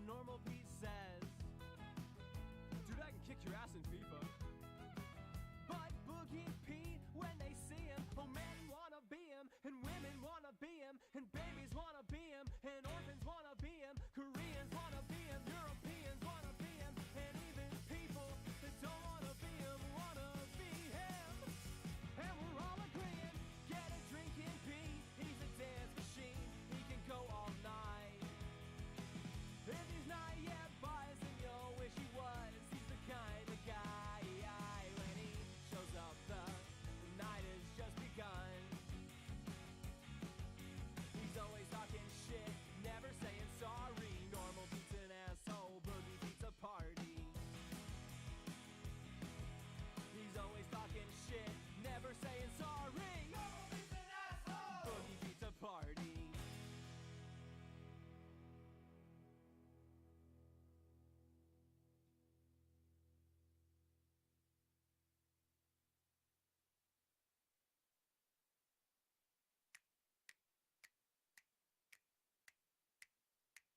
Normal Pete says, dude, I can kick your ass in FIFA. But Boogie Pete, when they see him, oh, men wanna be him, and women wanna be him, and babies wanna be him, and orphans wanna be him, Koreans wanna be him, Europeans wanna be him, and even people that don't wanna be him wanna be him. And we're all agreeing, get a drinking Pete, he's a dance machine, he can go all night. If he's not yet buzzed, then you'll wish he was. He's the kind of guy, when he shows up, the night has just begun. He's always talking shit, never saying sorry. Normal Pete's an asshole, Boogie Pete's a party. He's always talking shit, never saying sorry. Normal Pete's an asshole, Boogie Pete's a party.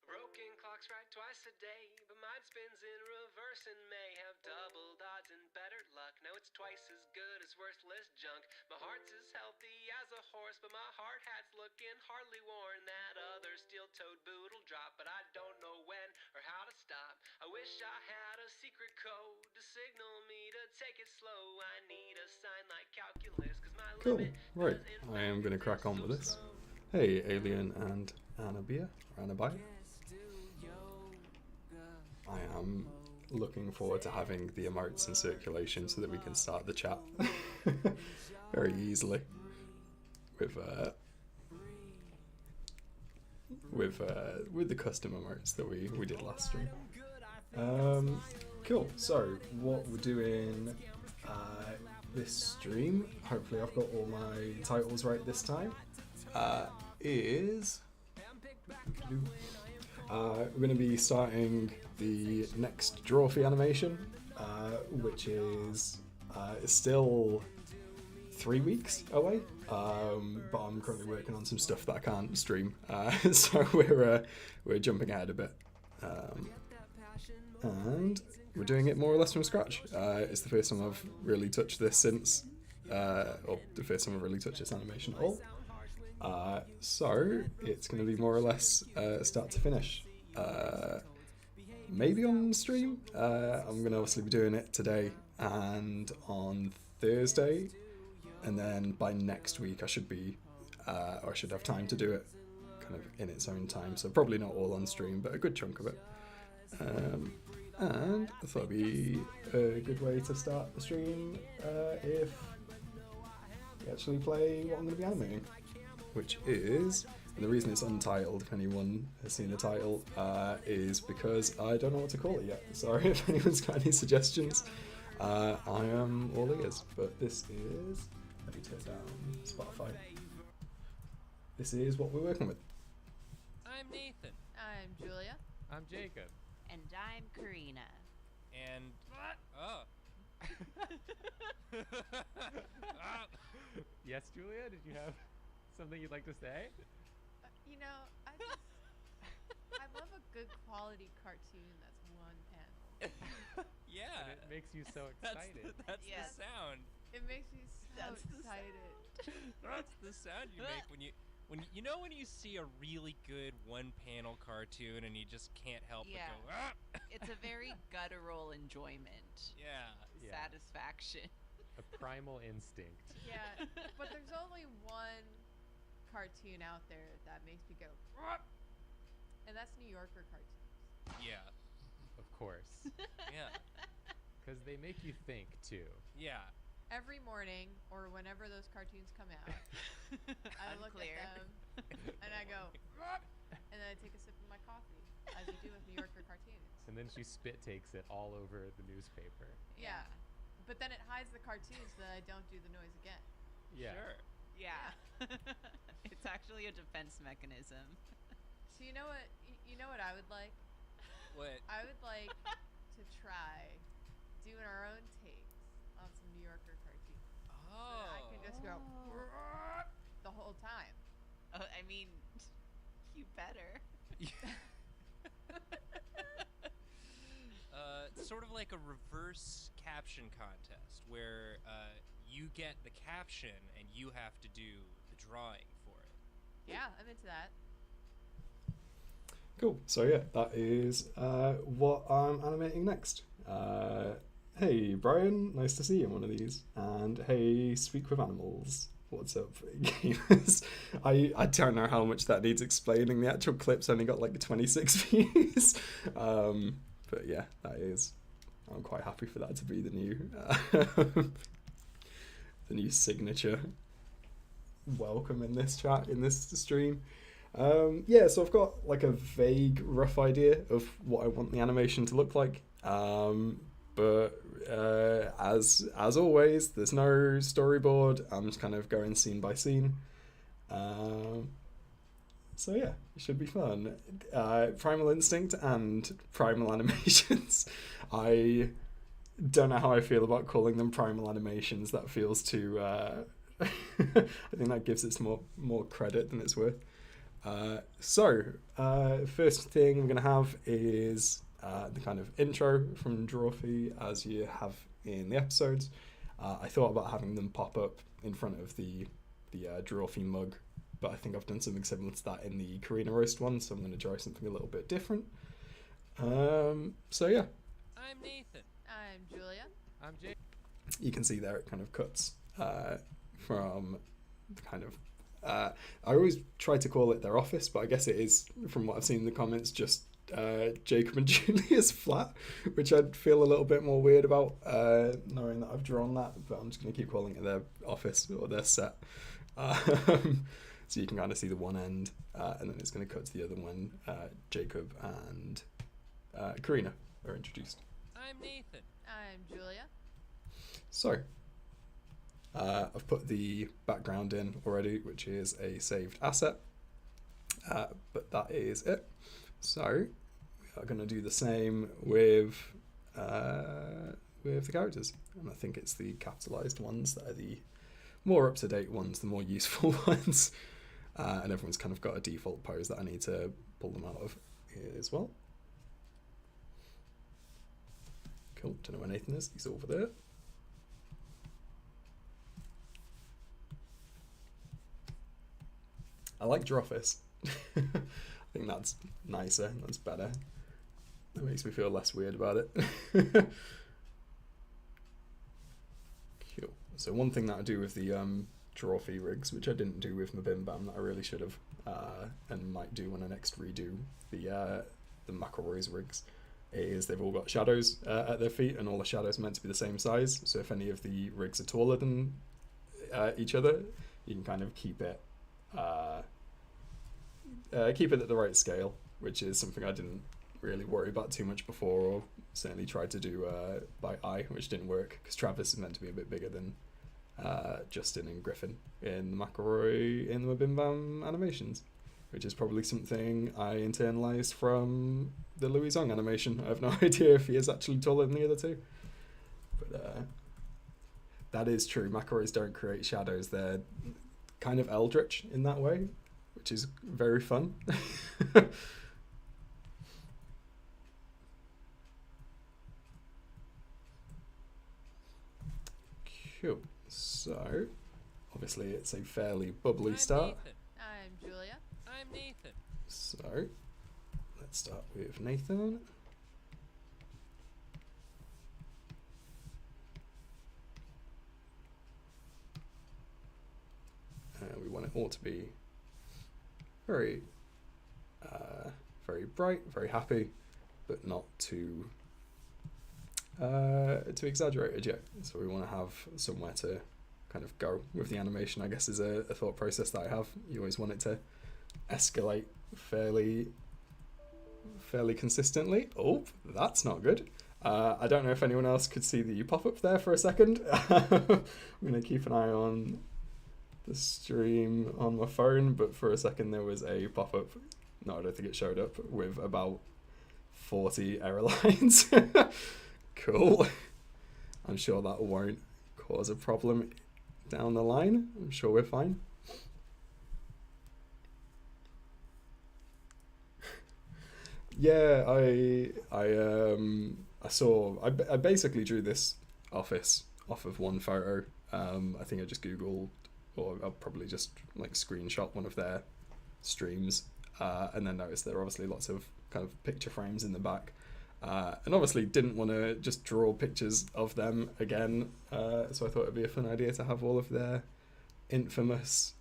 Broken clocks right twice a day, but mine spins in reverse and may have double odds and better luck. Now it's twice as good as worthless junk. My heart's as healthy as a horse, but my hard hat's looking hardly worn. That other steel-toed boot'll drop, but I don't know when or how to stop. I wish I had a secret code to signal me to take it slow. I need a sign like calculus, cause my Cool. limit Right, does in I am fact going to crack on with exist this. so slow. Hey, Alien and Annabia, or Annabia. I am looking forward to having the emotes in circulation so that we can start the chat very easily with the custom emotes that we did last stream. Cool. So what we're doing this stream, hopefully I've got all my titles right this time, is we're going to be starting the next Drawfee animation, which is still 3 weeks away, but I'm currently working on some stuff that I can't stream, so we're jumping ahead a bit, and we're doing it more or less from scratch. It's the first time I've really touched this since, or the first time I've really touched this animation at all. So it's going to be more or less start to finish. Maybe on stream. I'm going to obviously be doing it today and on Thursday, and then by next week I should be, or I should have time to do it kind of in its own time. So probably not all on stream, but a good chunk of it. And I thought it'd be a good way to start the stream if we actually play what I'm going to be animating, which is, and the reason it's untitled, if anyone has seen the title, is because I don't know what to call it yet. Sorry if anyone's got any suggestions. I am all ears, but this is, let me turn down Spotify. This is what we're working with. I'm Nathan. I'm Julia. I'm Jacob. And I'm Karina. And oh. Yes, Julia, did you have something you'd like to say? You know, I love a good quality cartoon that's one panel. Yeah. And it makes you so excited. That's Yes. the sound. It makes me so That's the excited. That's the sound you make when you see a really good one-panel cartoon and you just can't help Yeah. but go, ah! It's a very guttural enjoyment. Yeah. Yeah. Satisfaction. A primal instinct. Yeah, but there's only one cartoon out there that makes me go, "Rup," and that's New Yorker cartoons. Yeah. Of course. Yeah. Because they make you think, too. Yeah. Every morning, or whenever those cartoons come out, I look Unclear. at them and I go, "Rup," and then I take a sip of my coffee, as you do with New Yorker cartoons. And then she spit takes it all over the newspaper. Yeah. But then it hides the cartoons so that I don't do the noise again. Yeah. Sure. Yeah. It's actually a defense mechanism. So you know what? You know what I would like? What? I would like to try doing our own takes on some New Yorker cartoons. Oh. I can just go the whole time. I mean, you better. sort of like a reverse caption contest where you get the caption and you have to do the drawing for it. Yeah, I'm into that. Cool. So yeah, that is what I'm animating next. Hey Brian, nice to see you in one of these. And hey, Speak with Animals. What's up, gamers? I don't know how much that needs explaining. The actual clip's only got like 26 views. But yeah, that is. I'm quite happy for that to be the new the new signature welcome in this chat, in this stream. Yeah, so I've got like a vague rough idea of what I want the animation to look like. But as always, there's no storyboard. I'm just kind of going scene by scene. So yeah, it should be fun. Primal Instinct and Primal Animations. I don't know how I feel about calling them Primal Animations. That feels too... I think that gives it more credit than it's worth. First thing we're going to have is the kind of intro from Drawfee, as you have in the episodes. I thought about having them pop up in front of the Drawfee mug, but I think I've done something similar to that in the Karina roast one, so I'm going to try something a little bit different. So yeah. I'm Nathan. I'm Julia. I'm Jake. You can see there it kind of cuts from the kind of... I always try to call it their office, but I guess it is, from what I've seen in the comments, just Jacob and Julia's flat, which I'd feel a little bit more weird about knowing that I've drawn that, but I'm just going to keep calling it their office or their set. So you can kind of see the one end, and then it's going to cut to the other when Jacob and Karina are introduced. I'm Nathan. I'm Julia. So, I've put the background in already, which is a saved asset, but that is it. So, we are going to do the same with the characters, and I think it's the capitalized ones that are the more up-to-date ones, the more useful ones, and everyone's kind of got a default pose that I need to pull them out of here as well. Cool, don't know where Nathan is, he's over there. I like Drawfee. I think that's nicer, that's better. That makes me feel less weird about it. Cool. So one thing that I do with the Drawfee rigs, which I didn't do with my Bim Bam, that I really should have, and might do when I next redo the McElroy's rigs, is they've all got shadows at their feet, and all the shadows are meant to be the same size. So if any of the rigs are taller than each other, you can kind of keep it at the right scale, which is something I didn't really worry about too much before, or certainly tried to do by eye, which didn't work because Travis is meant to be a bit bigger than Justin and Griffin in the McElroy in the Bim Bam animations, which is probably something I internalized from the Louis Zong animation. I have no idea if he is actually taller than the other two, but that is true. McElroys don't create shadows; they're kind of eldritch in that way, which is very fun. Cool. So, obviously it's a fairly bubbly I'm start. Nathan. I'm Julia. I'm Nathan. So, let's start with Nathan. We want it all to be very, very bright, very happy, but not too exaggerated yet. So we want to have somewhere to kind of go with the animation, I guess, is a thought process that I have. You always want it to escalate fairly consistently. Oh, that's not good. I don't know if anyone else could see the pop-up there for a second. I'm going to keep an eye on the stream on my phone, but for a second there was a pop-up. No, I don't think it showed up, with about 40 error lines. Cool. I'm sure that won't cause a problem down the line. I'm sure we're fine. Yeah, I I basically drew this office off of one photo. I think I just Googled, or I'll probably just like screenshot one of their streams, and then noticed there are obviously lots of kind of picture frames in the back, and obviously didn't want to just draw pictures of them again, so I thought it'd be a fun idea to have all of their infamous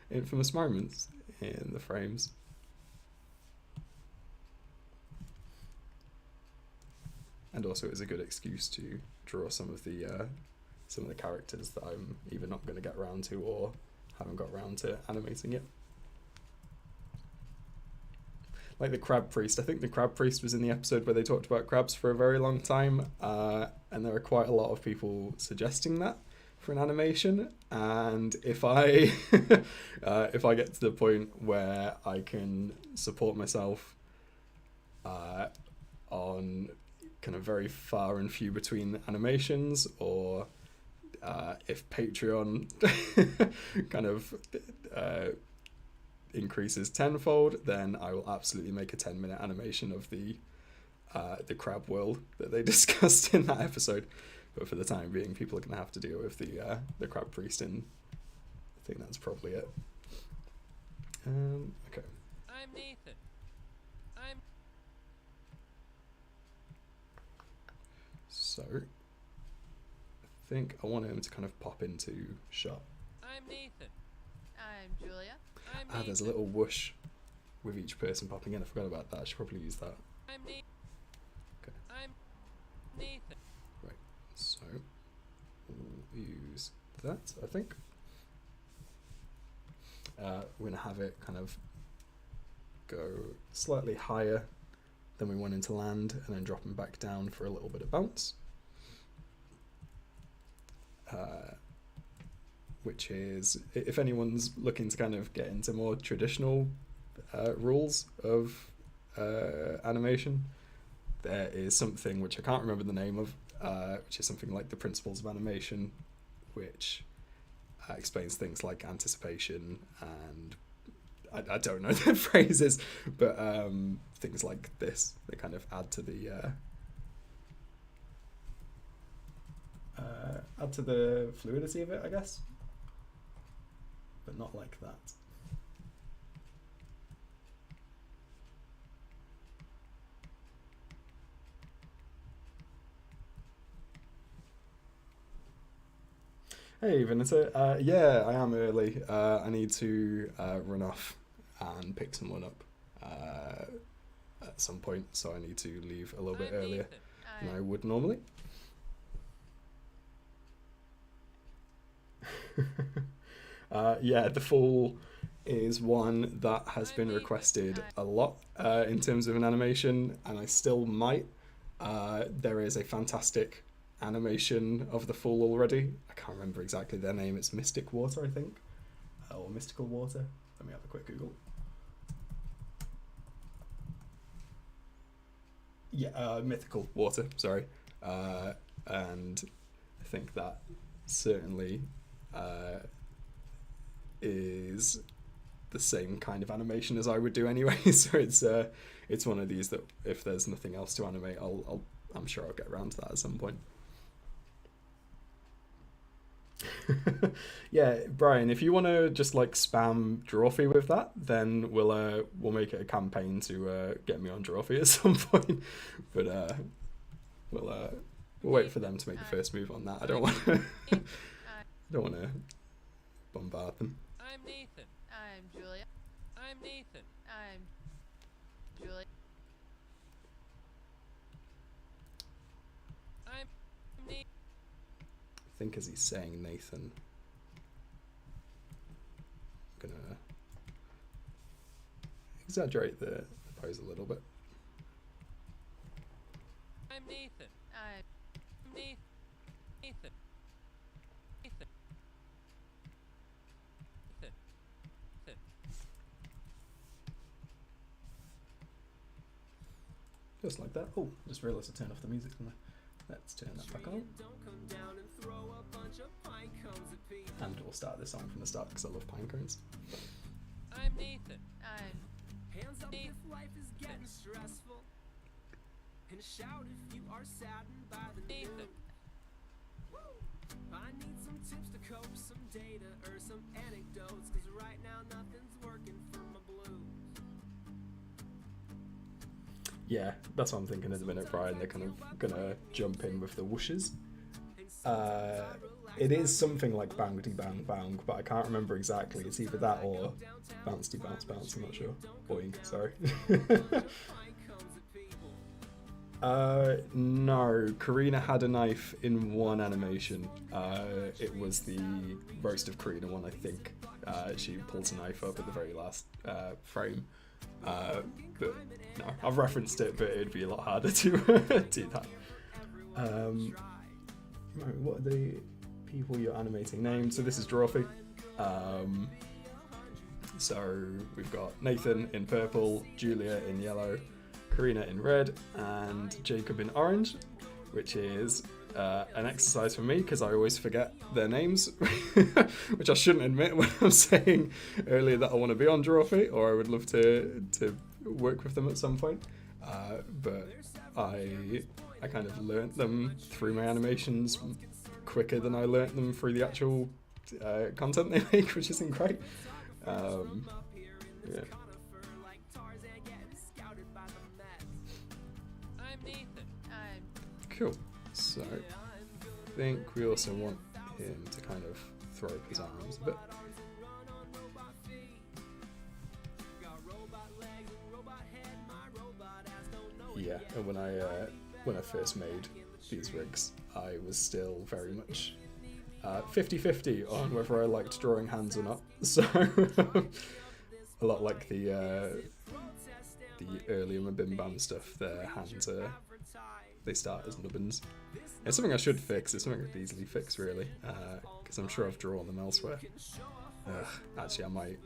infamous moments in the frames. And also, it was a good excuse to draw some of the characters that I'm either not going to get around to or haven't got around to animating yet. Like the Crab Priest. I think the Crab Priest was in the episode where they talked about crabs for a very long time, and there are quite a lot of people suggesting that for an animation. And if I if I get to the point where I can support myself on kind of very far and few between animations, or if Patreon kind of increases tenfold, then I will absolutely make a 10-minute animation of the crab world that they discussed in that episode. But for the time being, people are going to have to deal with the Crab Priest, and I think that's probably it. Okay. I'm Nathan. So, I think I want him to kind of pop into shot. I'm Nathan. I'm Julia. There's a little whoosh with each person popping in. I forgot about that. I should probably use that. I'm Nathan. Okay. I'm Nathan. Right. So, we'll use that, I think. We're going to have it kind of go slightly higher than we want him to land, and then dropping back down for a little bit of bounce. Which is, if anyone's looking to kind of get into more traditional rules of animation, there is something which I can't remember the name of, which is something like the Principles of Animation, which explains things like anticipation and I don't know the phrases, but things like this, they kind of add to the fluidity of it, I guess, but not like that. Hey Vanessa, yeah, I am early. I need to run off and pick someone up at some point, so I need to leave a little bit earlier than I would normally. Yeah, the Fall is one that has been requested a lot in terms of an animation, and I still might. There is a fantastic animation of the Fall already. I can't remember exactly their name. It's Mystic Water, I think, or Mystical Water. Let me have a quick Google. Yeah, Mythical Water, sorry. And I think that certainly is the same kind of animation as I would do anyway. So it's one of these that if there's nothing else to animate, I'm sure I'll get around to that at some point. Yeah, Brian, if you want to just like spam Drawfee with that, then we'll make it a campaign to get me on Drawfee at some point. But we'll wait for them to make the first move on that. I don't want to bombard them. I'm Nathan. I'm Julia. I'm Nathan. I'm Julia. I'm Nathan. I think as he's saying Nathan, I'm gonna exaggerate the pose a little bit. I'm Nathan. I'm Nathan. Nathan. Nathan. Nathan. Nathan. Just like that. Oh, just realised I turned off the music. Let's turn that back on. And we'll start this song from the start because I love pine cones. I'm Nathan. I'm Hands up if life is getting stressful. And shout if you are saddened by the news. Nathan. I need some tips to cope, some data or some anecdotes, cause right now nothing's working for my blues. Yeah, that's what I'm thinking at the minute, Brian. They're kind of gonna jump in with the whooshes. It is something like bangity bang bang, but I can't remember exactly. It's either that or bouncy bounce bounce, I'm not sure. Boing, sorry. No, Karina had a knife in one animation. It was the Roast of Karina one, I think. She pulls a knife up at the very last frame. But no, I've referenced it, but it'd be a lot harder to do that. Right, what are the people you're animating named? So this is Drawfee. So we've got Nathan in purple, Julia in yellow, Karina in red, and Jacob in orange, which is an exercise for me because I always forget their names, which I shouldn't admit when I'm saying earlier that I want to be on Drawfee, or I would love to work with them at some point. But I kind of learnt them through my animations quicker than I learnt them through the actual content they make, which isn't great. Yeah. I'm Nathan. Cool. So I think we also want him to kind of throw up his arms a bit. Yeah, and when I first made these rigs, I was still very much 50-50 on whether I liked drawing hands or not. So a lot like the earlier Mabim Bam stuff, their hands they start as nubbins. It's something I should fix. It's something I could easily fix, really, because I'm sure I've drawn them elsewhere. Actually, I might.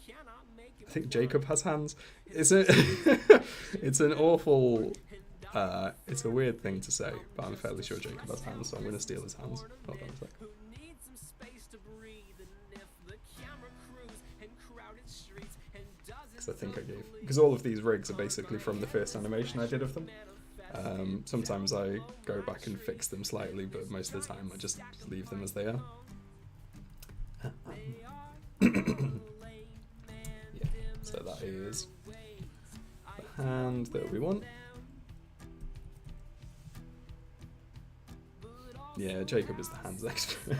I think Jacob has hands. It's an awful. It's a weird thing to say, but I'm fairly sure Jacob has hands, so I'm going to steal his hands. Hold on a sec. Because I think I gave. Because all of these rigs are basically from the first animation I did of them. Sometimes I go back and fix them slightly, but most of the time I just leave them as they are. Yeah, so that is the hand that we want. Yeah, Jacob is the hands expert.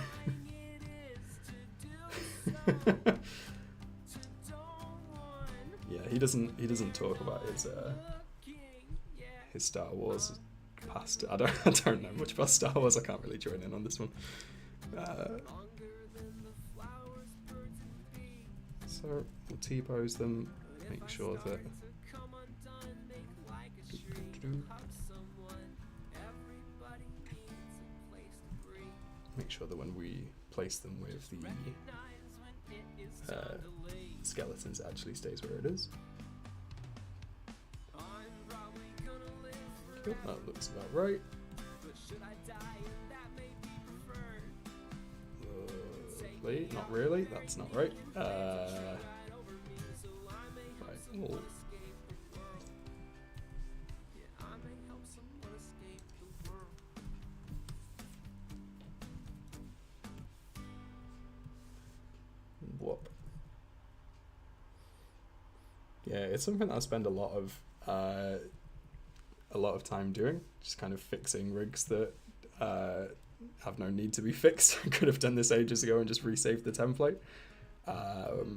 Yeah, he doesn't talk about his Star Wars past. I don't know much about Star Wars. I can't really join in on this one. So we'll T-pose them, make sure that when we place them with the skeletons, it actually stays where it is. Cool, that looks about right. Lovely. Not really, that's not right. Right. Oh. Whoop. Yeah, it's something that I spend a lot of time doing, just kind of fixing rigs that have no need to be fixed. I could have done this ages ago and just resaved the template, but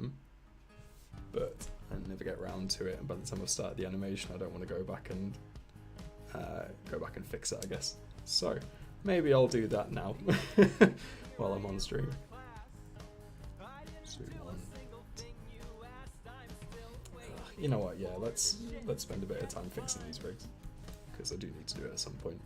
I never get around to it, and by the time I've started the animation I don't want to go back and fix it, I guess. So maybe I'll do that now while I'm on stream. You know what, yeah, let's spend a bit of time fixing these rigs, because I do need to do it at some point.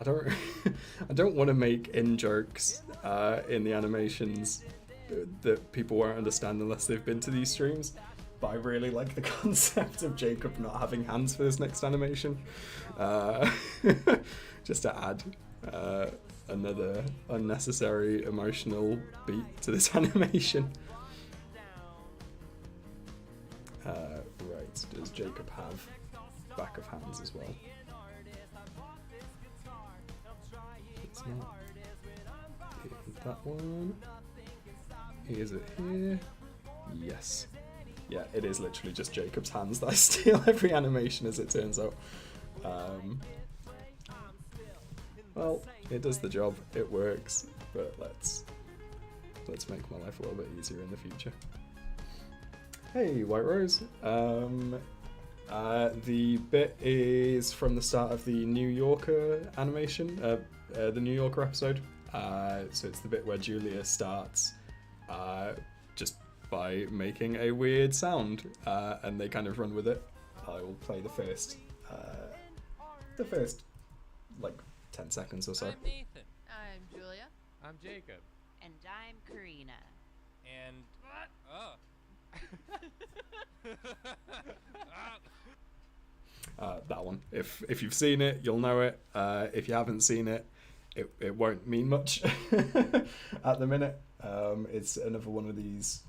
I don't I don't want to make in jokes in the animations that people won't understand unless they've been to these streams. But I really like the concept of Jacob not having hands for this next animation. Just to add another unnecessary emotional beat to this animation. Right, does Jacob have back of hands as well? It's not that one. Is it here? Yes. Yeah, it is literally just Jacob's hands that I steal every animation, as it turns out. Well, it does the job, it works, but let's make my life a little bit easier in the future. Hey, White Rose. The bit is from the start of the New Yorker animation, the New Yorker episode. So it's the bit where Julia starts just by making a weird sound, and they kind of run with it. I will play the first like 10 seconds or so. I'm Nathan. I'm Julia. I'm Jacob. And I'm Karina. And oh. That one. If you've seen it, you'll know it. If you haven't seen it, it won't mean much at the minute. It's another one of these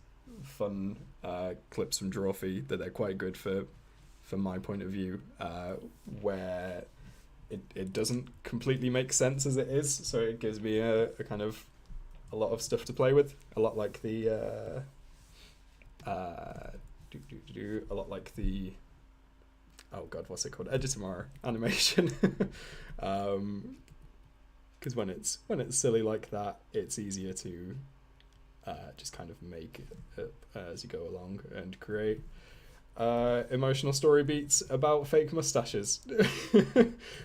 fun clips from Drawfee that they're quite good for my point of view, where it doesn't completely make sense as it is, so it gives me a kind of a lot of stuff to play with, a lot like the a lot like the oh god, what's it called, Editomar animation. Because when it's silly like that, it's easier to just kind of make it as you go along and create emotional story beats about fake mustaches,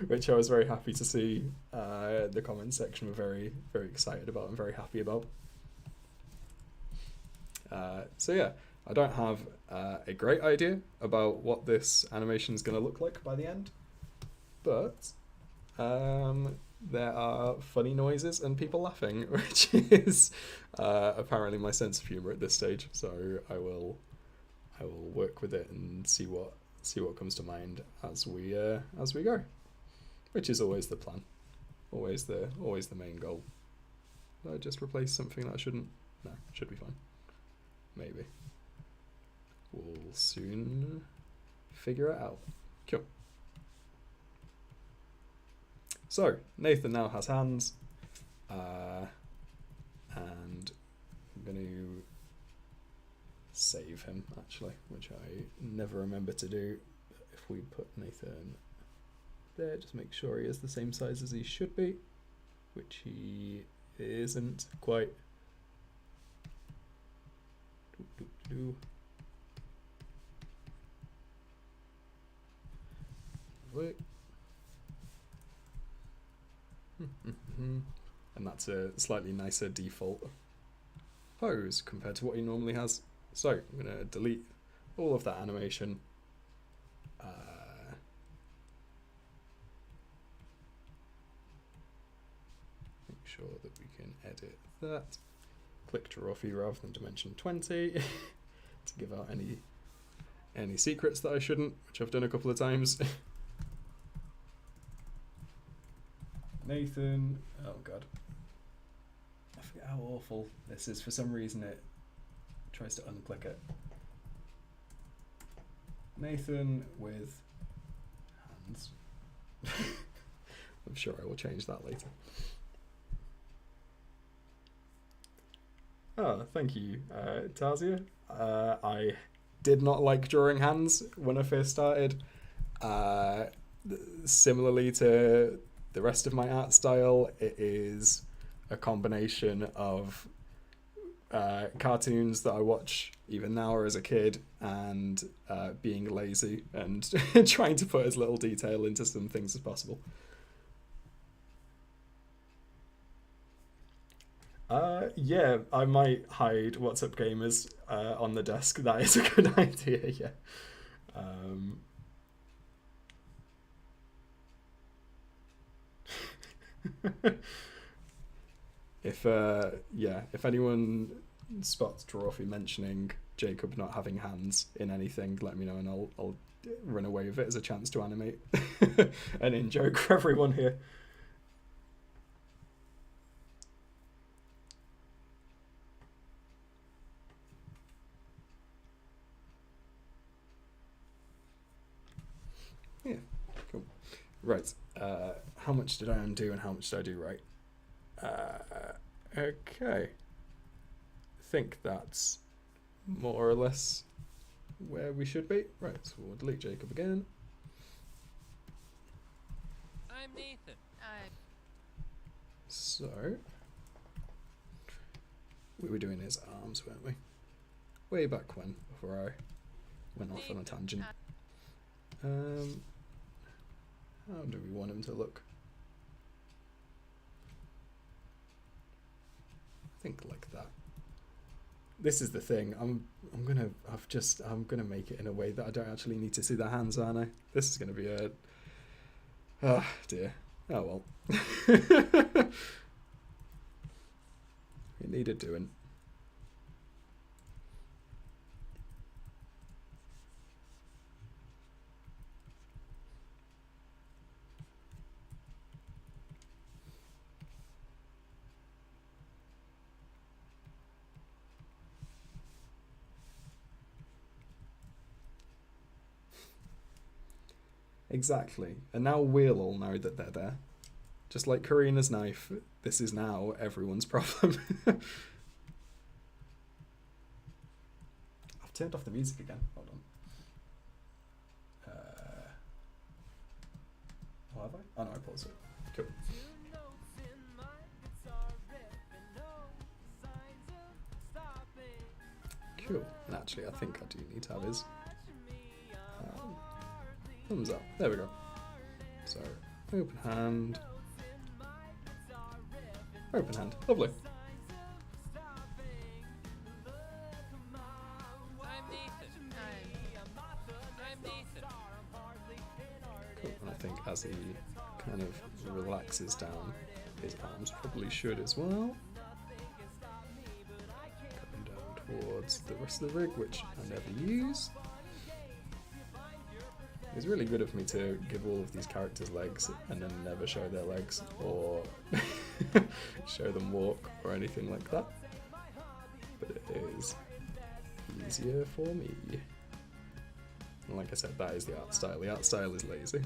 which I was very happy to see the comment section were very, very excited about and very happy about. So yeah, I don't have a great idea about what this animation is going to look like by the end, but there are funny noises and people laughing, which is apparently my sense of humor at this stage. So I will work with it and see what comes to mind as we go, which is always the plan, always the main goal. Did I just replace something that I shouldn't? No, should be fine. Maybe. We'll soon figure it out. Cool. So Nathan now has hands, and I'm going to save him actually, which I never remember to do. If we put Nathan there, just make sure he is the same size as he should be, which he isn't quite. Wait. And that's a slightly nicer default pose compared to what he normally has. So I'm going to delete all of that animation. Make sure that we can edit that. Click Drawfee rather than dimension 20 to give out any secrets that I shouldn't, which I've done a couple of times. Nathan, oh god, I forget how awful this is. For some reason it tries to unclick it. Nathan with hands. I'm sure I will change that later. Oh, thank you, Tarzia. I did not like drawing hands when I first started. Similarly to the rest of my art style, it is a combination of cartoons that I watch even now or as a kid, and being lazy and trying to put as little detail into some things as possible. Yeah, I might hide What's Up Gamers on the desk. That is a good idea, yeah. If anyone spots Drawfee mentioning Jacob not having hands in anything, let me know and I'll run away with it as a chance to animate an in-joke for everyone here. Yeah, cool. Right, how much did I undo and how much did I do right? Okay. I think that's more or less where we should be. Right, so we'll delete Jacob again. I'm Nathan. So, we were doing his arms, weren't we? Way back when, before I went off on a tangent. How do we want him to look? I think like that. This is the thing. I'm gonna make it in a way that I don't actually need to see the hands, aren't I? This is gonna be a dear. Oh well. It needed doing. Exactly. And now we'll all know that they're there. Just like Karina's knife, this is now everyone's problem. I've turned off the music again. Hold on. Oh, have I? Oh no, I paused it. Cool. Cool. And actually, I think I do need to have his thumbs up. There we go. So, open hand. Open hand. Lovely. I'm Nathan. Cool. And I think as he kind of relaxes down, his arms probably should as well. Coming down towards the rest of the rig, which I never use. It's really good of me to give all of these characters legs and then never show their legs or show them walk or anything like that. But it is easier for me. And like I said, that is the art style. The art style is lazy.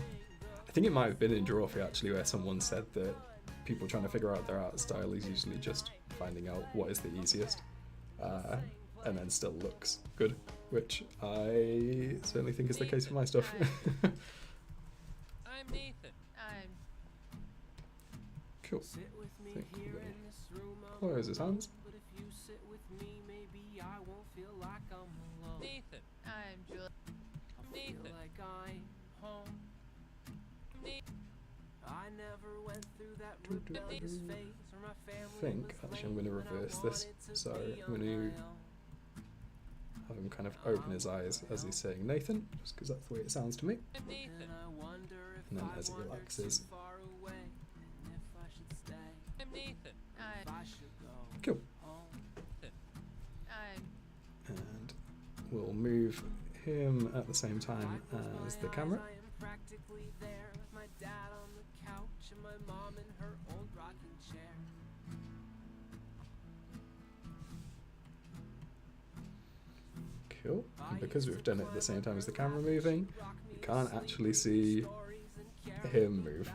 I think it might have been in Drawfee actually where someone said that people trying to figure out their art style is usually just finding out what is the easiest and then still looks good. Which I certainly think is the case for my stuff. I'm Nathan. Cool. I think we're gonna close his hands. Nathan. I'm Julie. Nathan. I think actually I'm going to reverse this. So I'm going to have him kind of open his eyes as he's saying Nathan, just because that's the way it sounds to me. I'm Nathan. And then as he relaxes. I'm Nathan. Cool. And we'll move him at the same time as the camera. Cool. And because we've done it at the same time as the camera moving, you can't actually see him move.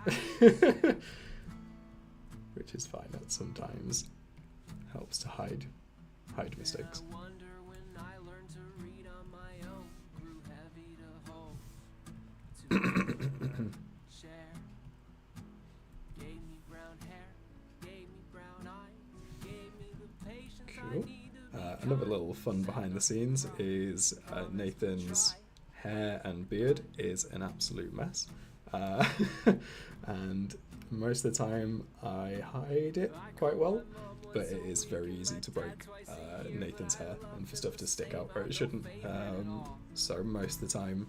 Which is fine. That sometimes helps to hide mistakes. Cool. Another little fun behind the scenes is Nathan's hair and beard is an absolute mess. And most of the time I hide it quite well, but it is very easy to break Nathan's hair and for stuff to stick out where it shouldn't. So most of the time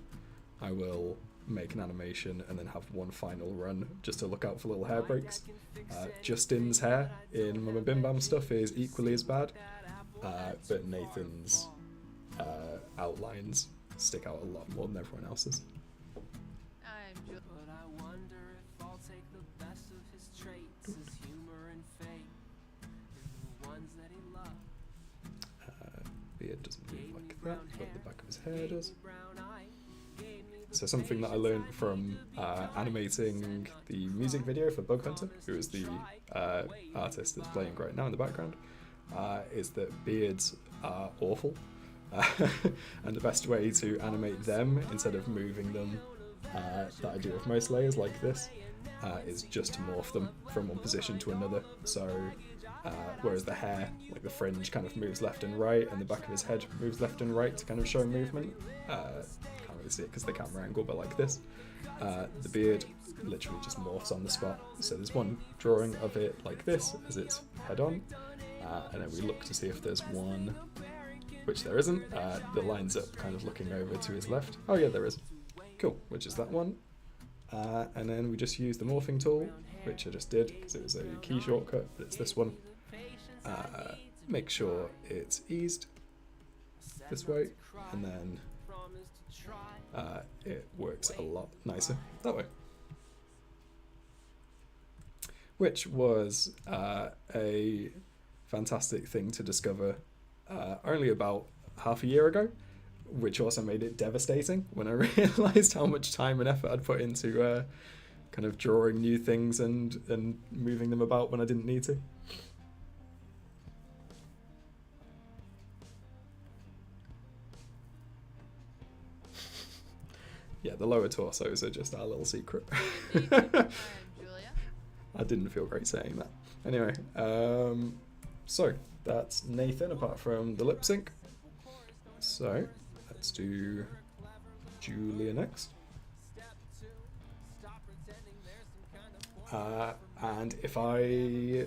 I will make an animation and then have one final run just to look out for little hair breaks. Justin's hair in Mama Bim Bam stuff is equally as bad, but Nathan's outlines stick out a lot more than everyone else's. I'm Julia. But I wonder if I'll take the best of his traits, his humor and fate, and the ones that he loved. Beard doesn't move like that, but the back of his hair does. So something that I learned from animating the music video for Bug Hunter, who is the artist that's playing right now in the background, is that beards are awful. And the best way to animate them, instead of moving them that I do with most layers like this, is just to morph them from one position to another. So whereas the hair, like the fringe, kind of moves left and right, and the back of his head moves left and right to kind of show movement. Can't really see it because the camera angle, but like this, the beard literally just morphs on the spot. So there's one drawing of it like this, as it's head on, and then we look to see if there's one, which there isn't, that lines up kind of looking over to his left. Oh yeah, there is. Cool, which is that one. And then we just use the morphing tool, which I just did because it was a key shortcut, but it's this one. Make sure it's eased this way, and then it works a lot nicer that way. Which was a fantastic thing to discover only about half a year ago, which also made it devastating when I realised how much time and effort I'd put into kind of drawing new things and moving them about when I didn't need to. Yeah, the lower torsos are just our little secret. I'm Julia. I didn't feel great saying that. Anyway, so that's Nathan, apart from the lip sync. So let's do Julia next. And if I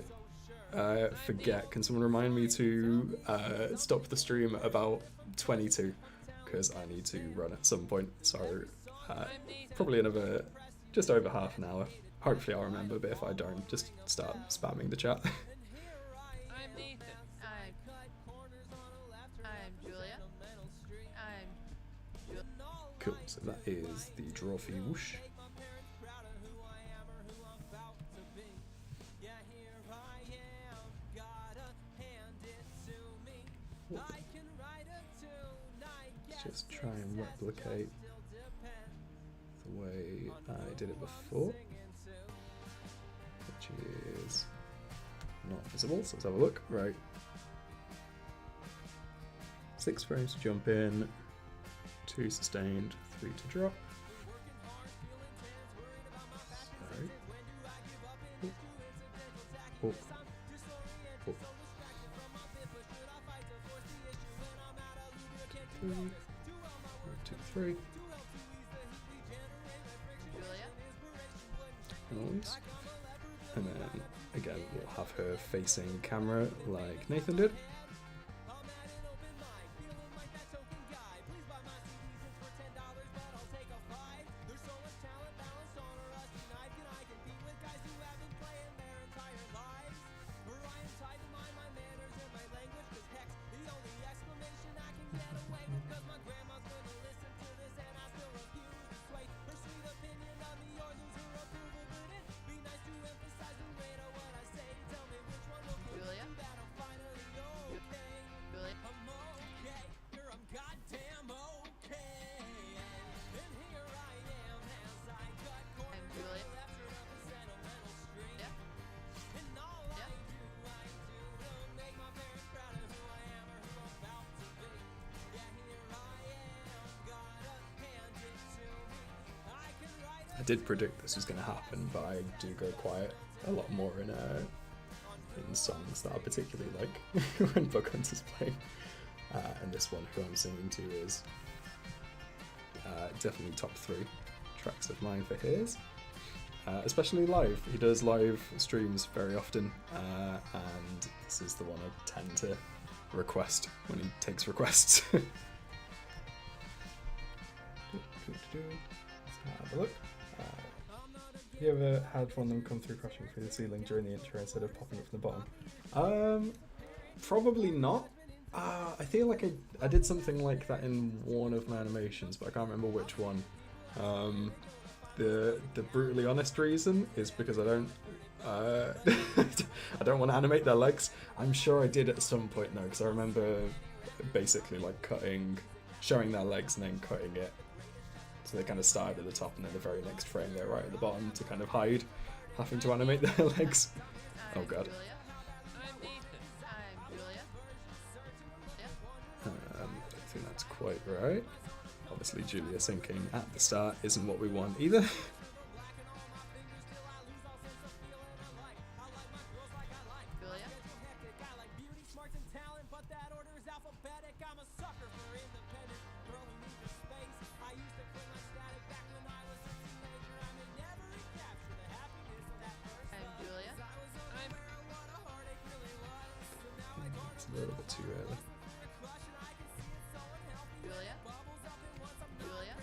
forget, can someone remind me to stop the stream at about 22? Because I need to run at some point. So probably another just over half an hour. Hopefully I'll remember, but if I don't, just start spamming the chat. I'm Nathan. I'm Julia. Cool, so that is the Drawfee whoosh. Let's just try and replicate the way I did it before, which is not visible, so let's have a look. Right. 6 frames to jump in, 2 sustained, 3 to drop. Sorry. Oh. Oh. 3, 1, 2, 3. Noise. And then again we'll have her facing camera like Nathan did. I did predict this was going to happen, but I do go quiet a lot more in songs that I particularly like when Bug Hunter's playing. And this one, who I'm singing to, is definitely top 3 tracks of mine for his. Especially live. He does live streams very often, and this is the one I tend to request when he takes requests. Have a look. Have you ever had one of them come through crashing through the ceiling during the intro instead of popping up from the bottom? Probably not. I feel like I did something like that in one of my animations, but I can't remember which one. The brutally honest reason is because I don't I don't want to animate their legs. I'm sure I did at some point though, because I remember basically like showing their legs and then cutting it. So they kind of started at the top and then the very next frame they're right at the bottom to kind of hide having to animate their legs. Oh god. Julia. I'm Julia. I think that's quite right. Obviously Julia sinking at the start isn't what we want either. Julia. I'm Julia. It's a little bit too early. Julia. Julia.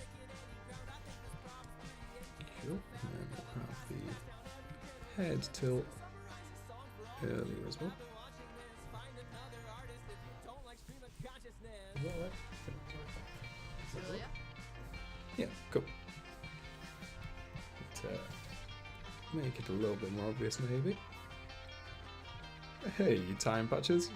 Cool. And then we'll have the head tilt earlier as well. Is that right? Julia. Yeah, cool. Make it a little bit more obvious maybe. Hey, time patches.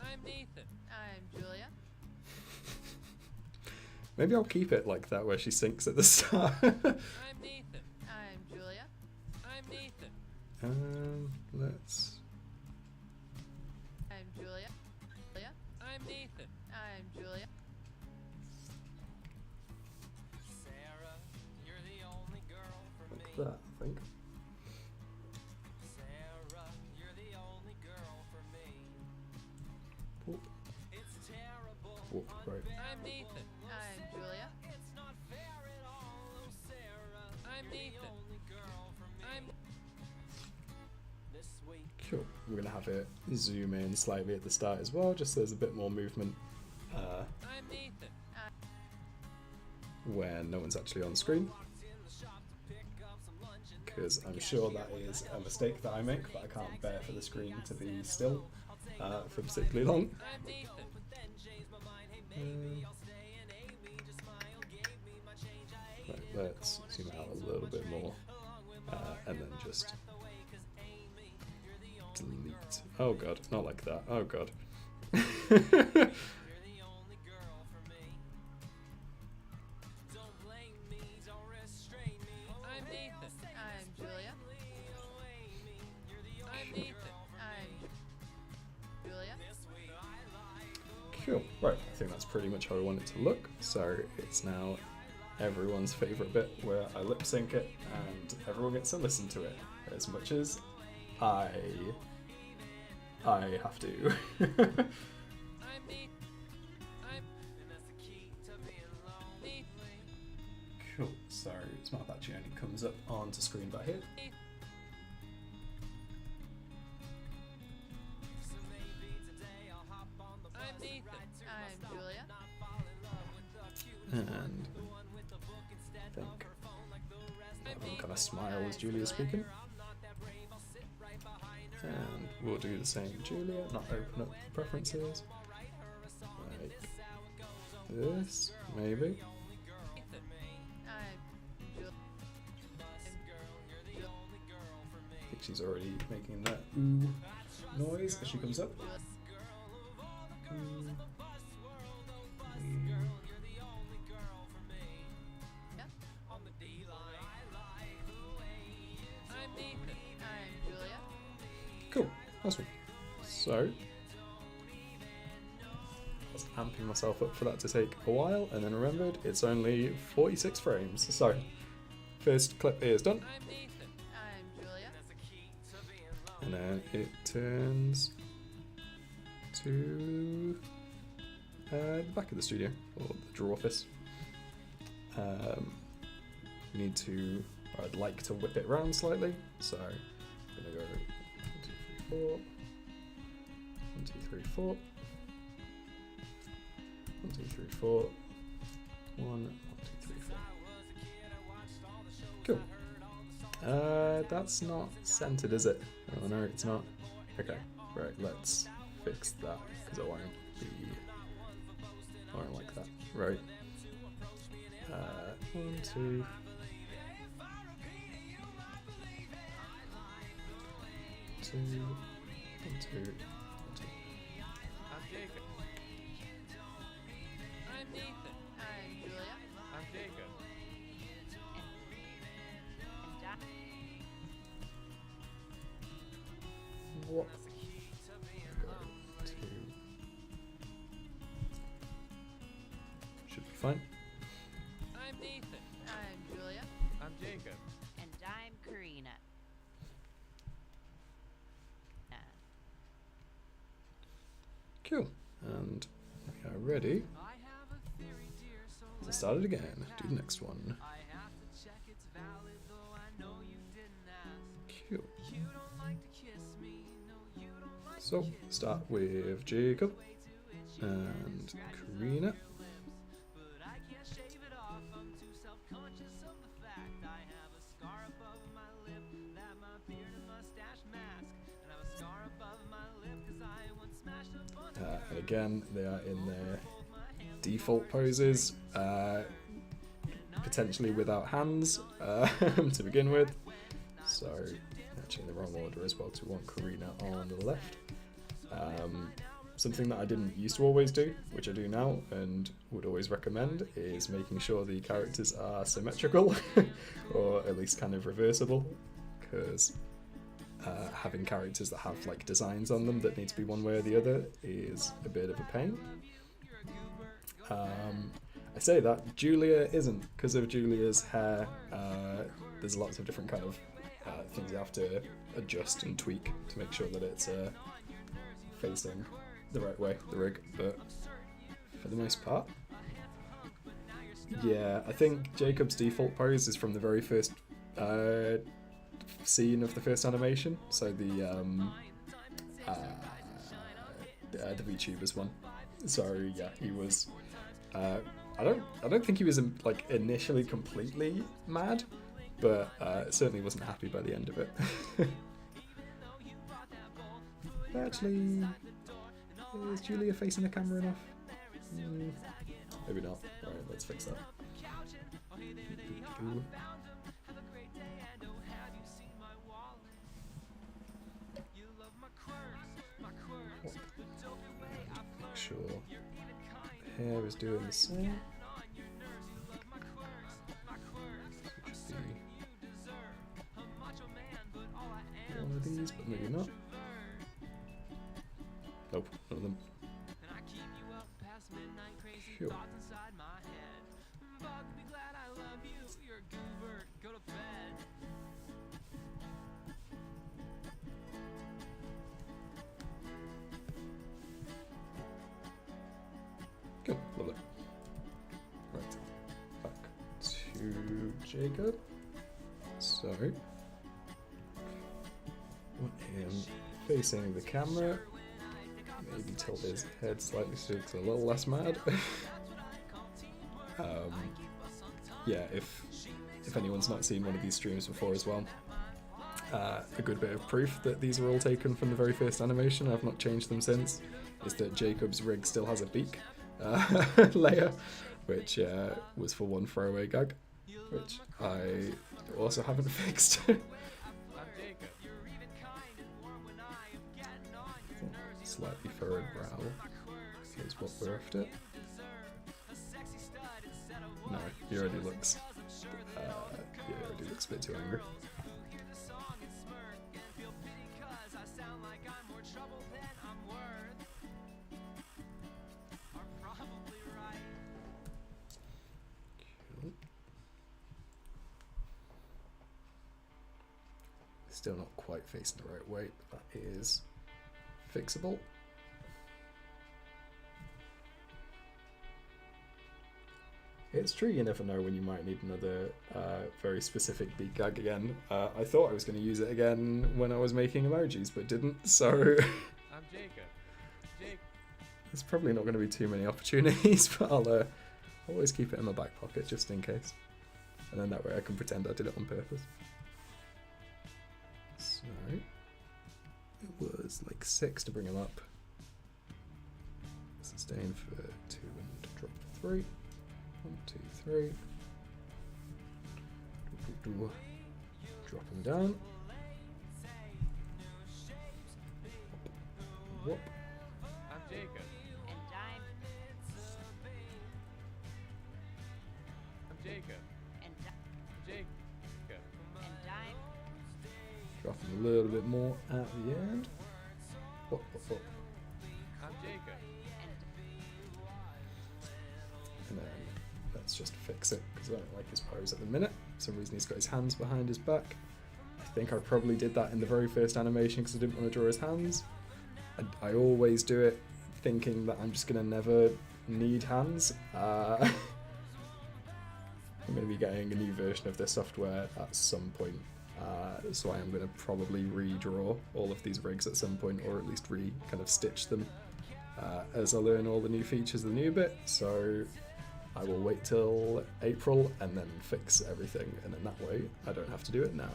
I'm Nathan. I'm Julia. Maybe I'll keep it like that where she sinks at the start. I'm Nathan. I'm Julia. I'm Nathan. Let's... I'm Julia. Julia. I'm Nathan. I'm Julia. Sarah, you're the only girl for me. like that, I think. Sarah, you're the only girl for me. Whoop, It's terrible. whoop, right. I'm Nathan. I'm Julia. It's not fair at all. Oh, Sarah, I'm you're Nathan. the only girl for me. I'm This week. Cool. We're going to have it zoom in slightly at the start as well, just so there's a bit more movement I'm Nathan. when no one's actually on screen. Because I'm sure that is a mistake that I make, but I can't bear for the screen to be still for particularly long. I'm Nathan. Right, let's zoom out a little bit more and then just delete. Oh god, not like that. Oh god. I'm Nathan. I'm Julia. I'm Nathan. I'm Julia. Cool. Right, I think that's pretty much how I want it to look. So it's now everyone's favourite bit where I lip sync it and everyone gets to listen to it as much as I have to. I'm Nathan. I'm Nathan. Cool. So Smart Battery only comes up onto screen by here. I'm Nathan. I'm Julia. And I think kind of smile as Julia's speaking. And we'll do the same Julia, not open up the preferences. Like this, maybe. I'm Julia. I think she's already making that ooh noise as she comes up. Ooh. I'm Nathan. I'm Julia. Cool, nice one. So, I was amping myself up for that to take a while, and then remembered it's only 46 frames. So, first clip is done, I'm Nathan. I'm Julia. and then it turns to the back of the studio, or the draw office. We need to but I'd like to whip it around slightly. So I'm gonna go 1, 2, 3, 4. 1, 2, 3, 4. 1, 1, 2, 3, 4. Cool. That's not centered, is it? Oh no, it's not. Okay, right, let's fix that, because I won't like that. Right. 1, 2. 2, 1, 2, 1, 2. I'm Jacob. I'm Nathan. I'm Julia. I'm Jacob. What? Go 2. Should be fine. I'm Nathan. I'm Julia. I'm Jacob. And I'm Karina. Cool. And we are ready I have a theory, dear, so to start it again. Do the next one. I have to check it's valid, though I know you didn't ask. Cool. You don't like to kiss me, no, you don't like So, start with Jacob and Karina. but I can't shave it off. I'm too self-conscious of the fact I have a scar above my lip that my beard and mustache mask, and I have a scar above my lip 'cause I once smashed a bunch of And again, they are in their default poses, potentially without hands to begin with. So, actually in the wrong order as well, because we want Karina on the left. Something that I didn't used to always do, which I do now and would always recommend, is making sure the characters are symmetrical, or at least kind of reversible, because having characters that have like designs on them that need to be one way or the other is a bit of a pain. I say that Julia isn't, because of Julia's hair. There's lots of different kind of things you have to adjust and tweak to make sure that it's facing the right way, the rig, but for the most part, yeah, I think Jacob's default pose is from the very first scene of the first animation, so the VTubers one. So yeah, he was. I don't think he was like initially completely mad, but certainly wasn't happy by the end of it. Actually, is Julia facing the camera enough? Maybe not. Alright, let's fix that. Make sure the hair is doing the same. Should be one of these, but maybe not. Nope, none of them. Cool. Cool, lovely. Right, back to Jacob. So, want him facing the camera. Maybe tilt his head slightly so it's a little less mad. Yeah, if anyone's not seen one of these streams before as well, a good bit of proof that these are all taken from the very first animation, I've not changed them since, is that Jacob's rig still has a beak layer, which was for one throwaway gag, which I also haven't fixed. Slightly furrowed brow is what we're after. No, he already looks a bit too angry. Cool. Still not quite facing the right way, but that is fixable. it's true, you never know when you might need another very specific beat gag again. I thought I was going to use it again when I was making emojis, but didn't, so I'm Jacob. Jake. there's probably not going to be too many opportunities, but I'll always keep it in my back pocket just in case. And then that way I can pretend I did it on purpose. So, it was like 6 to bring him up. Sustain for 2 and drop for 3. 1, 2, 3. Drop him down. Whoop. I'm Jacob. And dime. I'm Jacob. And Jacob. and dime. Drop him a little bit more at the end. Whoop, whoop, whoop. I'm Jacob. And then let's just fix it because I don't like his pose at the minute. For some reason he's got his hands behind his back. I think I probably did that in the very first animation because I didn't want to draw his hands. I always do it thinking that I'm just going to never need hands. I'm going to be getting a new version of this software at some point. So I am going to probably redraw all of these rigs at some point, or at least kind of stitch them as I learn all the new features of the new bit. So I will wait till April and then fix everything, and then that way I don't have to do it now.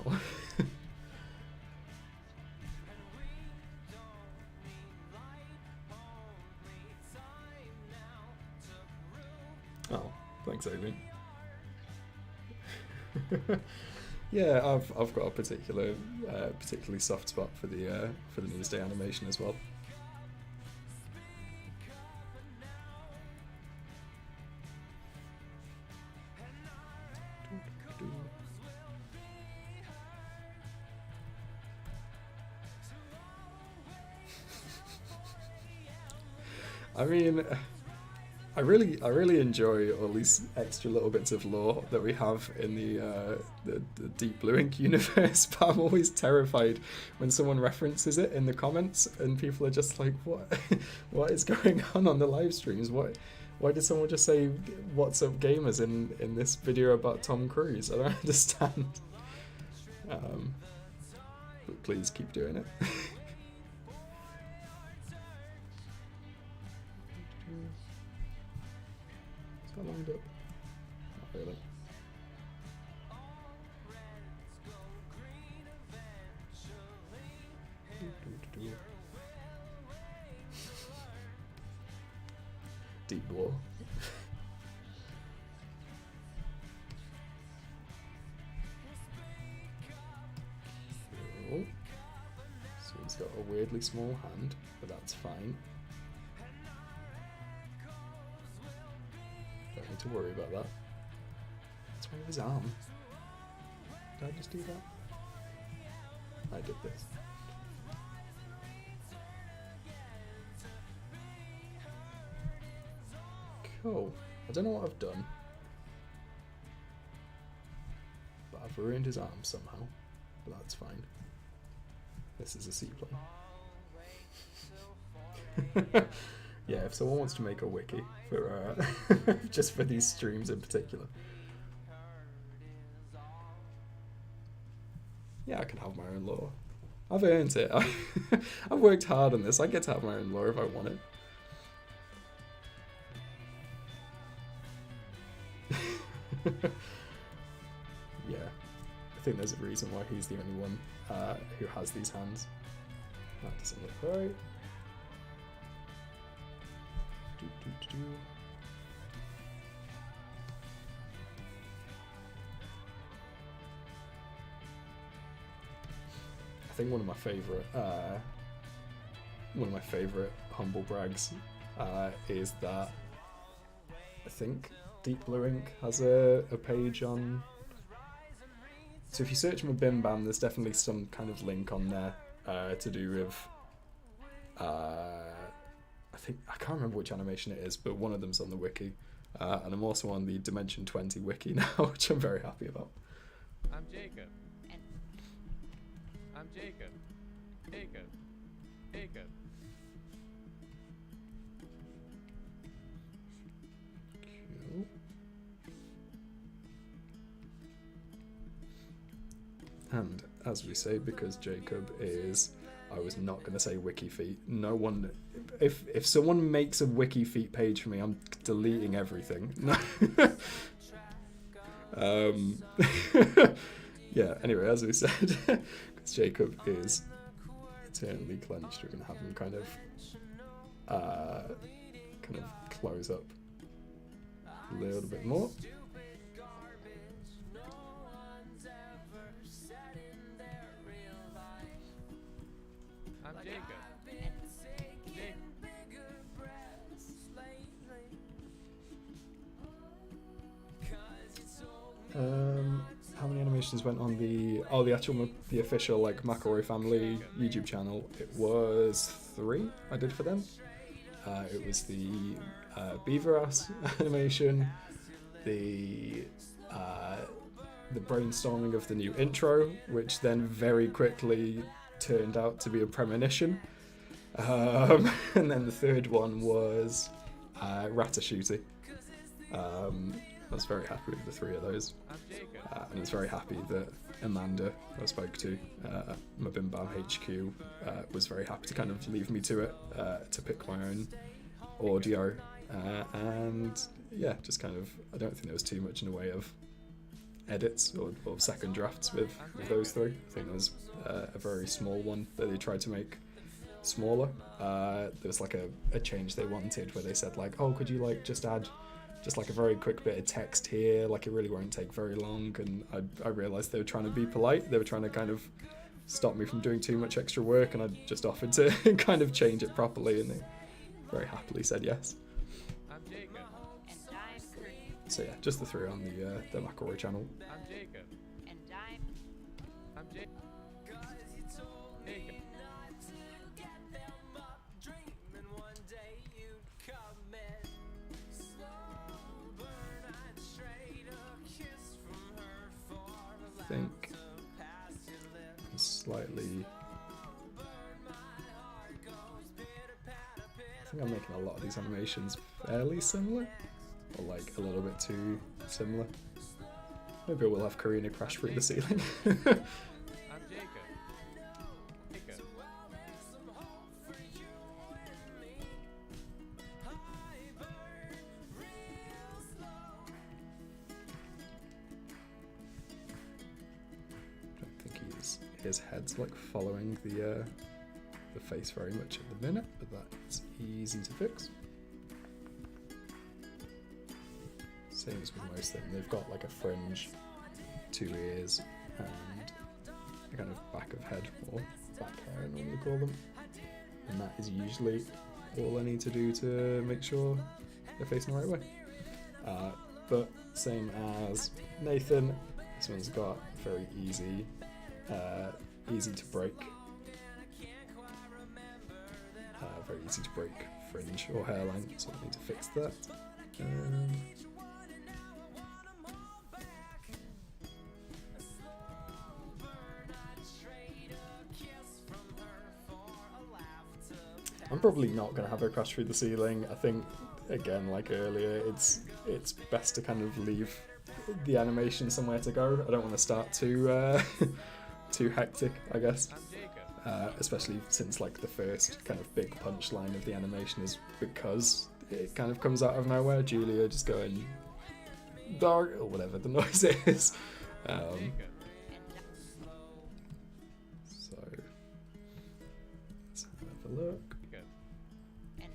Oh, thanks, Adrian. Yeah, I've got a particularly soft spot for the Newsday animation as well. I mean, I really enjoy all these extra little bits of lore that we have in the Deep Blue Ink universe, but I'm always terrified when someone references it in the comments and people are just like, what is going on the live streams? Why did someone just say "What's up, gamers" in this video about Tom Cruise? I don't understand. But please keep doing it. Is that lined up? Not really. Deep blue. Cool. So he's got a weirdly small hand, but that's fine. Don't need to worry about that. What's wrong with his arm? Did I just do that? I did this. Cool. I don't know what I've done, but I've ruined his arm somehow, but that's fine. This is a seaplane. Yeah, if someone wants to make a wiki for just for these streams in particular, yeah, I can have my own lore. I've earned it. I've worked hard on this. I get to have my own lore if I want it. Yeah, I think there's a reason why he's the only one who has these hands. That doesn't look right. I think one of my favorite humble brags is that I think Deep Blue Ink has a page on. So if you search for Bim Bam, there's definitely some kind of link on there to do with. I can't remember which animation it is, but one of them's on the wiki, and I'm also on the Dimension 20 wiki now, which I'm very happy about. I'm Jacob. I'm Jacob. Jacob. Jacob. Cool. And as we say, because Jacob is, I was not going to say WikiFeet. No one, if someone makes a WikiFeet page for me, I'm deleting everything. Yeah, anyway, as we said, because Jacob is eternally clenched, we're going to have him kind of close up a little bit more. I'm Jacob. How many animations went on the the official like McElroy family YouTube channel? It was 3 I did for them. It was the beaver ass animation, the brainstorming of the new intro, which then very quickly turned out to be a premonition, and then the third one was Ratatouille. I was very happy with the 3 of those, and I was very happy that Amanda, who I spoke to, my Bim Bam HQ, was very happy to kind of leave me to it, to pick my own audio, and yeah, just kind of, I don't think there was too much in the way of edits or second drafts with those 3. I think there was a very small one that they tried to make smaller. There was like a change they wanted where they said like, oh, could you like just add just like a very quick bit of text here, like it really won't take very long, and I realised they were trying to be polite, they were trying to kind of stop me from doing too much extra work, and I just offered to kind of change it properly, and they very happily said yes. I'm Jacob. And I'm Kareem. So yeah, just the 3 on the McElroy channel. I'm Jacob. And I'm Jacob. Jacob. I think slightly. I think I'm making a lot of these animations fairly similar, or like a little bit too similar. Maybe we'll have Karina crash through the ceiling. I'm Jacob. Jacob. I think his head's like following the face very much at the minute, but that's easy to fix. Same as with most of them, they've got like a fringe, 2 ears, and a kind of back of head, or back hair I normally call them, and that is usually all I need to do to make sure they're facing the right way. But same as Nathan, this one's got very easy to break, very easy to break fringe or hairline, so I need to fix that. I'm probably not going to have her crash through the ceiling. I think, again, like earlier, it's best to kind of leave the animation somewhere to go. I don't want to start too too hectic, I guess. I'm Jacob. Especially since like the first kind of big punchline of the animation is because it kind of comes out of nowhere. Julia just going dark or whatever the noise is. Jacob. So let's have a look. Jacob. And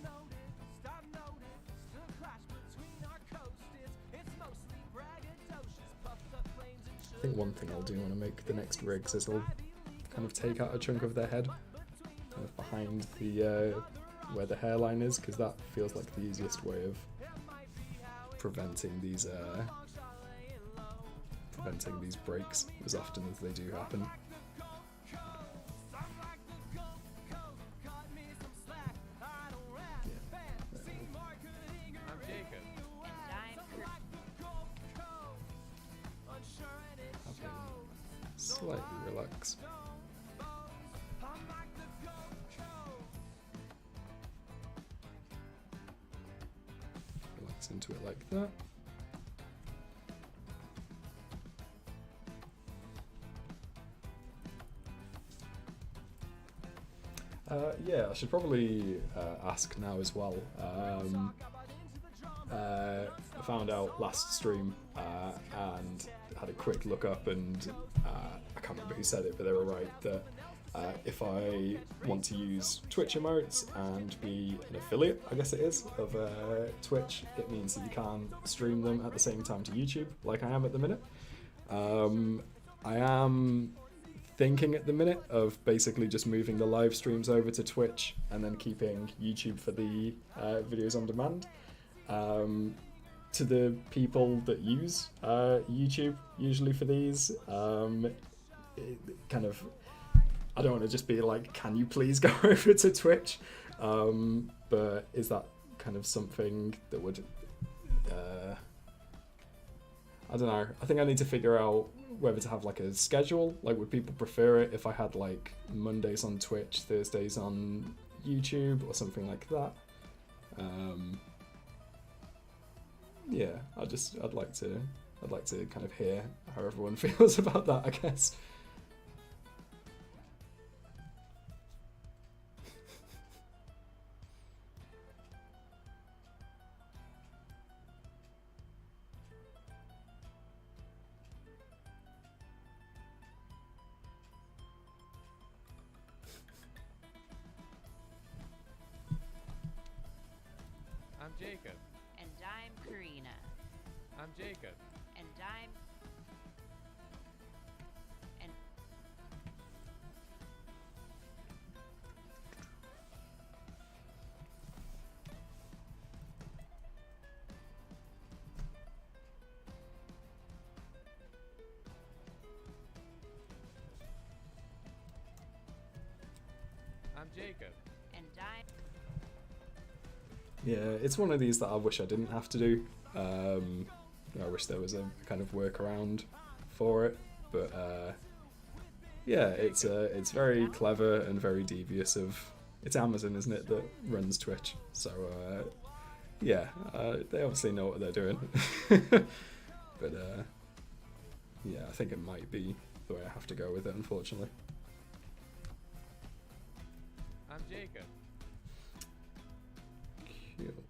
I'm I've noticed the clash between our coasters. It's mostly braggadocious, puffed up claims and I think one thing I'll do when I make the next rigs is I'll kind of take out a chunk of their head, kind of behind the where the hairline is, because that feels like the easiest way of preventing these breaks as often as they do happen. I'm Jacob. And I'm Have him slightly relax. Relax into it like that. Yeah, I should probably ask now as well. I found out last stream and had a quick look up, and I can't remember who said it, but they were right that if I want to use Twitch emotes and be an affiliate, I guess it is, of Twitch, it means that you can stream them at the same time to YouTube, like I am at the minute. I am thinking at the minute of basically just moving the live streams over to Twitch and then keeping YouTube for the videos on demand. To the people that use YouTube usually for these, kind of, I don't want to just be like, can you please go over to Twitch? But is that kind of something that would, I don't know. I think I need to figure out whether to have like a schedule. Like, would people prefer it if I had like Mondays on Twitch, Thursdays on YouTube, or something like that? Yeah, I'd like to kind of hear how everyone feels about that, I guess. I'm Jacob. And I'm Karina. I'm Jacob. And I'm... And... I'm Jacob. And I'm... Yeah, it's one of these that I wish I didn't have to do. I wish there was a kind of workaround for it, but yeah, it's very clever and very devious. It's Amazon, isn't it, that runs Twitch? So yeah, they obviously know what they're doing. But yeah, I think it might be the way I have to go with it, unfortunately. I'm Jacob. Cool.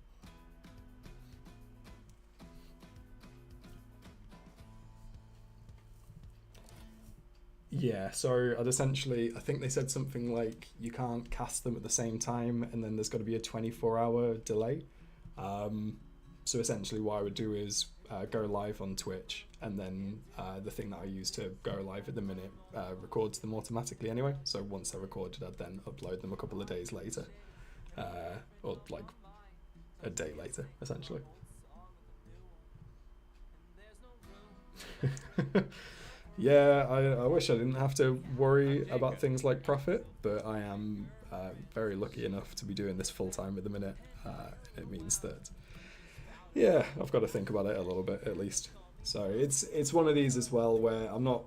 Yeah, so I'd essentially, I think they said something like you can't cast them at the same time, and then there's got to be a 24-hour delay. So essentially what I would do is go live on Twitch, and then the thing that I use to go live at the minute records them automatically anyway. So once they're recorded, I'd then upload them a couple of days later, or like a day later, essentially. Yeah, I wish I didn't have to worry about things like profit, but I am very lucky enough to be doing this full time at the minute. It means that, yeah, I've got to think about it a little bit at least. So it's one of these as well where I'm not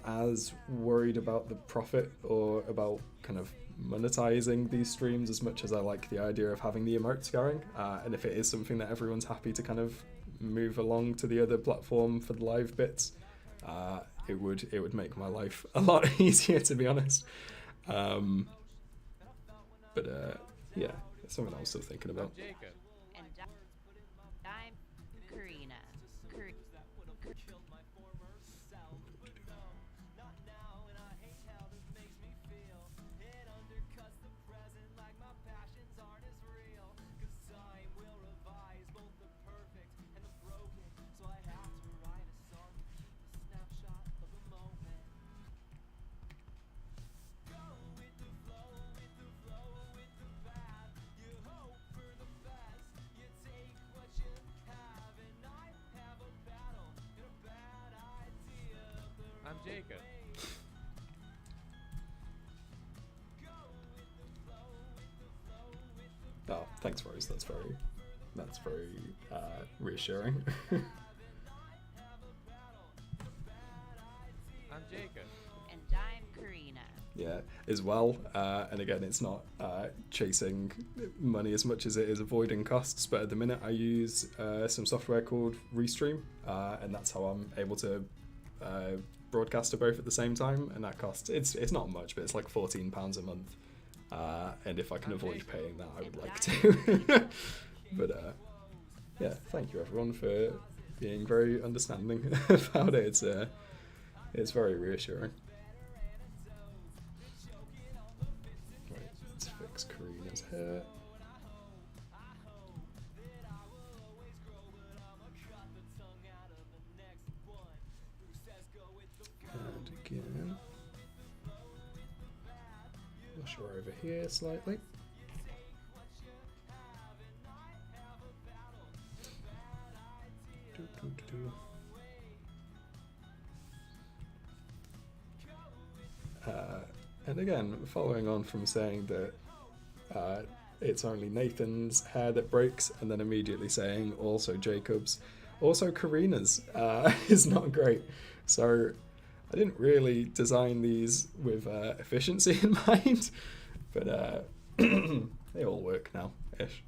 as worried about the profit or about kind of monetizing these streams as much as I like the idea of having the emotes going. And if it is something that everyone's happy to kind of move along to the other platform for the live bits, it would make my life a lot easier, to be honest. But yeah, it's something I'm still thinking I'm about. Jacob. And I'm Karina. Thanks, Rose. That's very reassuring. I'm Jacob. And I'm Karina. Yeah, as well. And again, it's not chasing money as much as it is avoiding costs. But at the minute, I use some software called Restream, and that's how I'm able to broadcast to both at the same time. And that costs it's not much, but it's like £14 a month. And if I can avoid paying that, I would like to. But yeah, thank you everyone for being very understanding about it. It's very reassuring. Right, let's fix Karina's hair. And again, push her over here slightly. And again, following on from saying that it's only Nathan's hair that breaks, and then immediately saying also Jacob's, also Karina's is not great. So I didn't really design these with efficiency in mind, but they all work now, ish.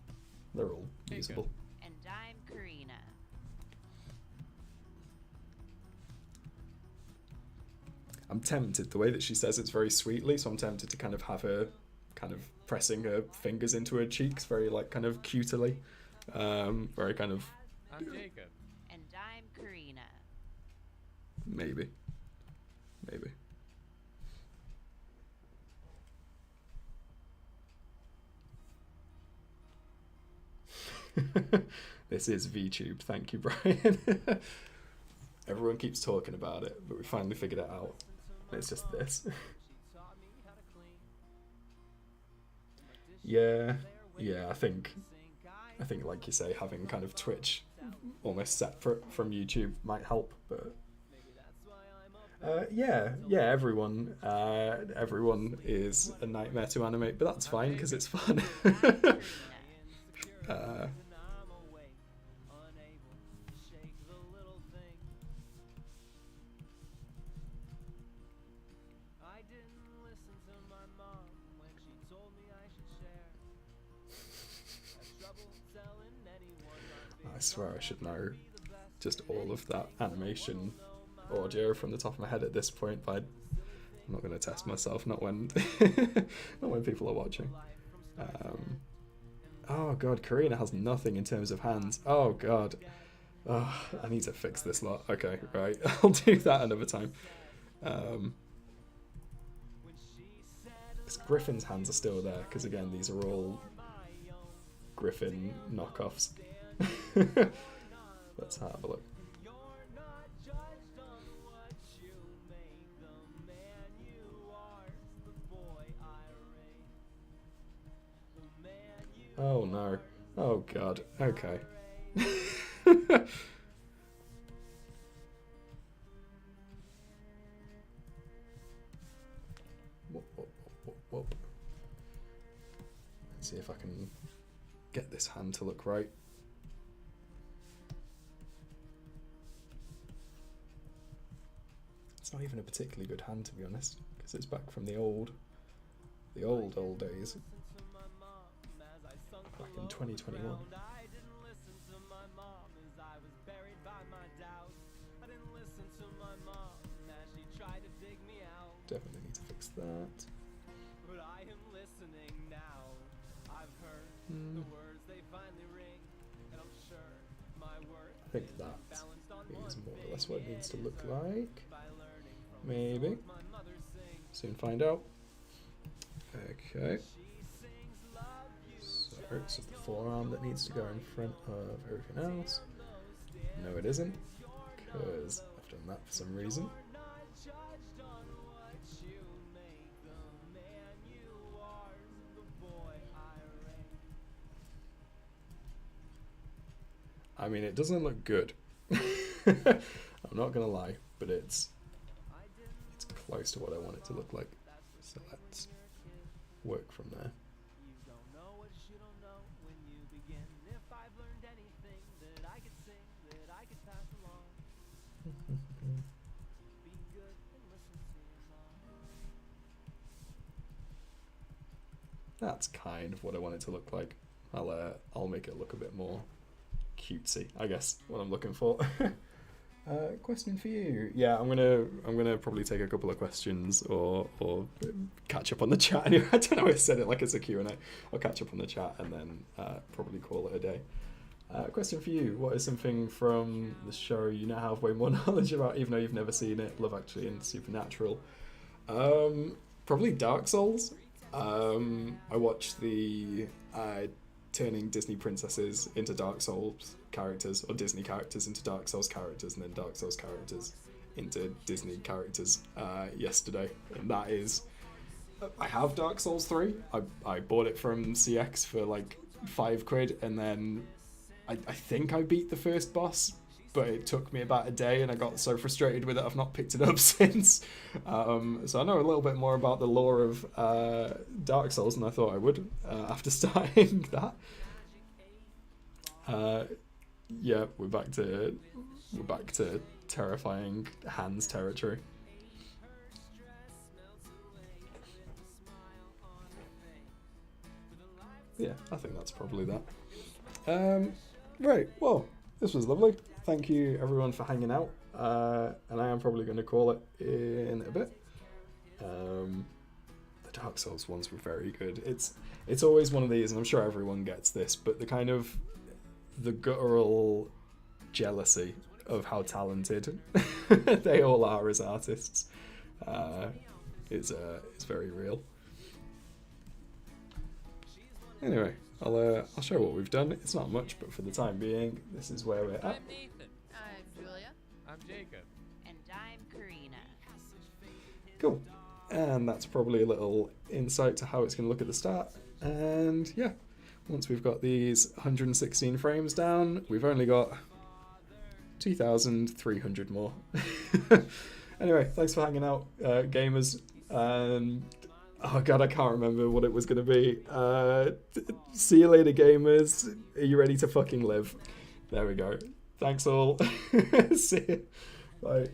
They're all usable. And I'm Karina. I'm tempted, the way that she says it's very sweetly, so I'm tempted to kind of have her kind of pressing her fingers into her cheeks very like kind of cutely. Very kind of... I'm Jacob. And I'm Karina. Maybe. This is VTube, thank you, Brian. Everyone keeps talking about it, but we finally figured it out. It's just this. Yeah, I think like you say, having kind of Twitch almost separate from YouTube might help, but yeah, everyone is a nightmare to animate, but that's fine because it's fun. I swear I should know just all of that animation audio from the top of my head at this point, but I'm not going to test myself, not when not when people are watching. Oh god, Karina has nothing in terms of hands. Oh god. Oh, I need to fix this lot. Okay, right. I'll do that another time. Griffin's hands are still there, because again, these are all Griffin knockoffs. Let's have a look. Oh no. Oh god. Okay. Whoop. Let's see if I can get this hand to look right. It's not even a particularly good hand, to be honest, because it's back from the old days. Back in 2021. Definitely need to fix that. I think that is more or less what it needs to look like. Maybe. Soon find out. Okay. So it's just the forearm that needs to go in front of everything else. No, it isn't, because I've done that for some reason. I mean, it doesn't look good. I'm not gonna lie, but it's close to what I want it to look like. So let's work from there. pass along. Be good and listen to your mom. That's kind of what I want it to look like. I'll make it look a bit more cutesy, I guess, what I'm looking for. Question for you. Yeah, I'm gonna probably take a couple of questions or catch up on the chat. Anyway, I don't know. I said it like it's a Q&A. I'll catch up on the chat and then probably call it a day. Question for you. What is something from the show you now have way more knowledge about, even though you've never seen it? Love Actually and Supernatural. Probably Dark Souls. I watched the turning Disney princesses into Dark Souls characters, or Disney characters into Dark Souls characters, and then Dark Souls characters into Disney characters yesterday. And that is... I have Dark Souls 3. I bought it from CX for like £5, and then I think I beat the first boss, but it took me about a day and I got so frustrated with it I've not picked it up since. So I know a little bit more about the lore of Dark Souls than I thought I would after starting that. Yeah, we're back to terrifying hands territory. Yeah, I think that's probably that. Right, well, this was lovely. Thank you everyone for hanging out, and I am probably going to call it in a bit. The Dark Souls ones were very good. It's always one of these, and I'm sure everyone gets this, but the guttural jealousy of how talented they all are as artists is very real. Anyway, I'll show what we've done. It's not much, but for the time being, this is where we're at. I'm Nathan. I'm Julia. I'm Jacob. And I'm Karina. Cool. And that's probably a little insight to how it's going to look at the start. And yeah, once we've got these 116 frames down, we've only got 2,300 more. Anyway, thanks for hanging out, gamers. Oh god, I can't remember what it was going to be. See you later, gamers. Are you ready to fucking live? There we go. Thanks all. See you. Bye.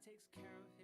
Takes care of